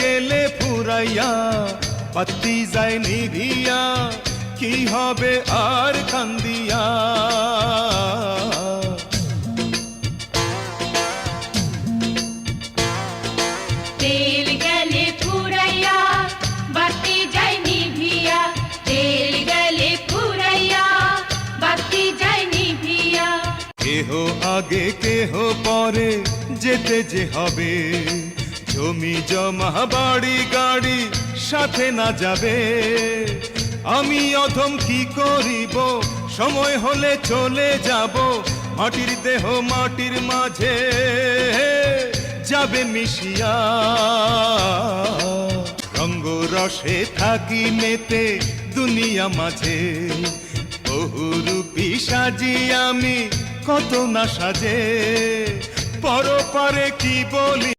গেলে ফুরাইয়া বাতি যায় নিভিয়া কি হবে আর কান্দিয়া তেল গেলে ফুরাইয়া বাতি যায় নিভিয়া তেল গেলে ফুরাইয়া বাতি যায় নিভিয়া কেহ আগে কেহ পরে যেতে যে হবে জমি জমা বাড়ি গাড়ি সাথে না যাবে আমি অধম কি করিব সময় হলে চলে যাব মাটির দেহ মাটির মাঝে যাবে মিশিয়া রঙ্গ রসে থাকি মেতে দুনিয়া মাঝে বহুরূপী সাজি আমি কত না সাজে পরপারে কি বলি